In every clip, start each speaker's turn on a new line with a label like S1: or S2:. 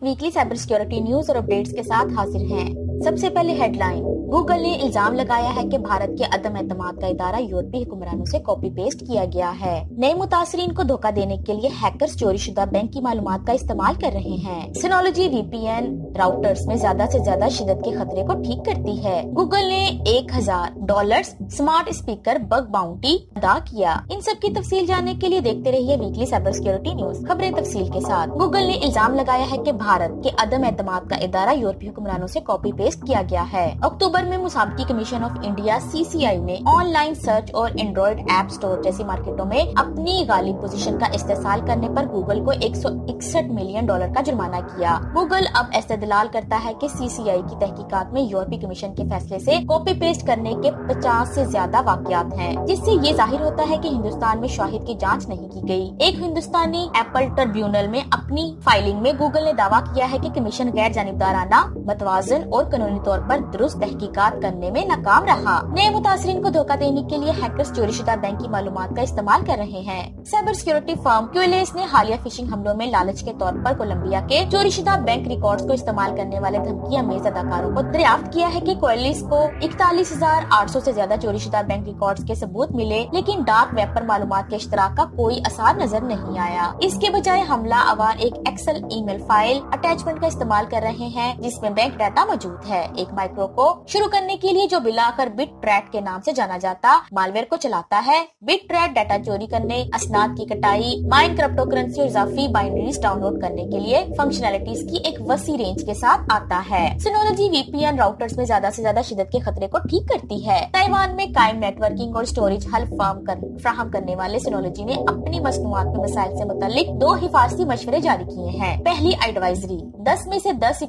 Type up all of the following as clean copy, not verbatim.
S1: Weekly cyber security news اور updates کے ساتھ حاضر ہیں۔ سب سے پہلے ہیڈ لائن۔ گوگل نے الزام لگایا ہے کہ بھارت کے عدم اعتماد کا ادارہ یورپی حکمرانوں سے کاپی پیسٹ کیا گیا ہے۔ نئے متاثرین کو دھوکہ دینے کے لیے ہیکرز چوری شدہ بینک کی معلومات کا استعمال کر رہے ہیں۔ سینولوجی وی پی این راؤٹرز میں زیادہ سے زیادہ شدت کے خطرے کو ٹھیک کرتی ہے۔ گوگل نے $1000 اسمارٹ اسپیکر بگ باؤنٹی ادا کیا۔ ان سب کی تفصیل جاننے کے لیے دیکھتے رہیے ویکلی سائبر سیکیورٹی نیوز۔ خبریں تفصیل کے ساتھ۔ گوگل نے الزام لگایا ہے کہ بھارت کے عدم اعتماد کا ادارہ یورپی حکمرانوں سے کاپی پیسٹ کیا گیا ہے۔ اکتوبر میں مسابقتی کمیشن آف انڈیا (CCI) نے آن لائن سرچ اور اینڈرائیڈ ایپ سٹور جیسی مارکیٹوں میں اپنی غالب پوزیشن کا استحصال کرنے پر گوگل کو $161 ملین کا جرمانہ کیا۔ گوگل اب استدلال کرتا ہے کہ CCI کی تحقیقات میں یورپی کمیشن کے فیصلے سے کاپی پیسٹ کرنے کے 50 سے زیادہ واقعات ہیں، جس سے یہ ظاہر ہوتا ہے کہ ہندوستان میں شواہد کی جانچ نہیں کی گئی۔ ایک ہندوستانی ایپل ٹربیونل میں اپنی فائلنگ میں گوگل نے دعویٰ کیا ہے کہ کمیشن غیر جانبدارانہ، متوازن اور قانونی طور پر درست تحقیقات کرنے میں ناکام رہا۔ نئے متاثرین کو دھوکہ دینے کے لیے ہیکرز چوری شدہ بینک کی معلومات کا استعمال کر رہے ہیں۔ سائبر سیکیورٹی فرم QLS نے حالیہ فشنگ حملوں میں لالچ کے طور پر کولمبیا کے چوری شدہ بینک ریکارڈز کو استعمال کرنے والے دھمکی امیز اداکاروں کو دریافت کیا ہے کہ QLS کو 41,800 سے زیادہ چوری شدہ بینک ریکارڈز کے ثبوت ملے، لیکن ڈارک ویب پر معلومات کے اشتراک کا کوئی اثر نظر نہیں آیا۔ اس کے بجائے حملہ آور ایک ایکسل ای میل فائل اٹیچمنٹ کا استعمال کر رہے ہیں جس میں بینک ڈیٹا موجود ہے۔ ایک مائکرو کو شروع کرنے کے لیے جو بلاخر بٹ ٹریٹ کے نام سے جانا جاتا مالویئر کو چلاتا ہے۔ بٹ ٹریٹ ڈیٹا چوری کرنے، اسناد کی کٹائی، مائن کرپٹو کرنسی اور اضافی بائنڈریز ڈاؤن لوڈ کرنے کے لیے فنکشنالٹیز کی ایک وسیع رینج کے ساتھ آتا ہے۔ سینولوجی وی پی این راؤٹرز میں زیادہ سے زیادہ شدت کے خطرے کو ٹھیک کرتی ہے۔ تائیوان میں قائم نیٹ ورکنگ اور اسٹوریج حل فراہم کرنے والے سینولوجی نے اپنی مصنوعات میں مسائل سے متعلق 2 حفاظتی مشورے جاری کیے ہیں۔ پہلی ایڈوائزری 10 میں سے 10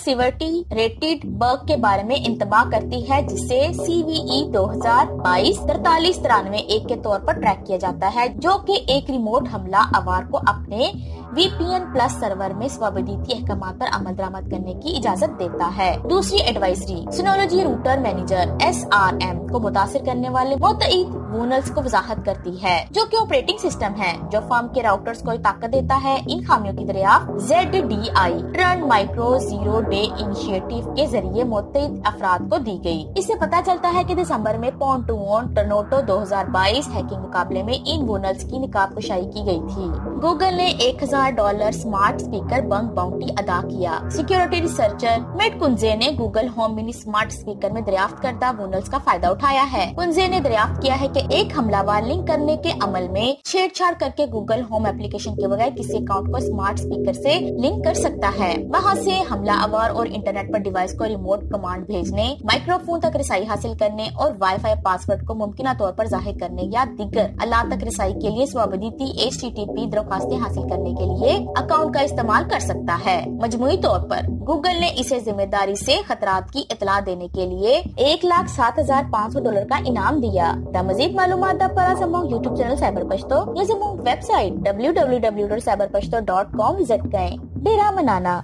S1: سیورٹی ریٹڈ بگ کے بارے میں انتباہ کرتی ہے، جسے CVE 2022-4393 کے طور پر ٹریک کیا جاتا ہے، جو کہ ایک ریموٹ حملہ آور کو اپنے VPN پلس سرور میں سوابدیتی احکامات پر عمل درآمد کرنے کی اجازت دیتا ہے۔ دوسری ایڈوائزری سینولوجی روٹر مینیجر SRM کو متاثر کرنے والے متعدد وولنرز کو وضاحت کرتی ہے، جو کہ آپریٹنگ سسٹم ہے جو فرم کے راؤٹرز کو طاقت دیتا ہے۔ ان خامیوں کی دریافت ZDI turn micro zero day initiative کے ذریعے متعدد افراد کو دی گئی۔ اس سے پتہ چلتا ہے کہ دسمبر میں پونٹون ٹورنٹو 2022 ہیکنگ مقابلے میں ان وولنرز کی نقاب کشائی کی گئی تھی۔ گوگل نے $1000 اسمارٹ اسپیکر بگ باؤنٹی ادا کیا۔ سیکیورٹی ریسرچر میٹ کنزے نے گوگل ہوم منی اسمارٹ اسپیکر میں دریافت کردہ وولنرز کا فائدہ اٹھایا ہے۔ کنزے نے دریافت کیا ہے کہ ایک حملہ وار لنک کرنے کے عمل میں چھیڑ چھاڑ کر کے گوگل ہوم ایپلیکیشن کے بغیر کسی اکاؤنٹ کو اسمارٹ اسپیکر سے لنک کر سکتا ہے۔ وہاں سے حملہ آور اور انٹرنیٹ پر ڈیوائس کو ریموٹ کمانڈ بھیجنے، مائکرو فون تک رسائی حاصل کرنے اور وائی فائی پاسورڈ کو ممکنہ طور پر ظاہر کرنے یا دیگر آلات تک رسائی کے لیے سوابدیتی HTTP درخواستیں حاصل کرنے کے لیے اکاؤنٹ کا استعمال کر سکتا ہے۔ مجموعی طور پر گوگل نے اسے ذمہ داری سے خطرات کی اطلاع دینے کے لیے $107,500 کا انعام دیا۔ مزید معلومات پر سمو یوٹیوب چینل سائبر پشتو یا سمو ویب سائٹ www.cyberpashto.com وزٹ کریں۔ ڈیرا منانا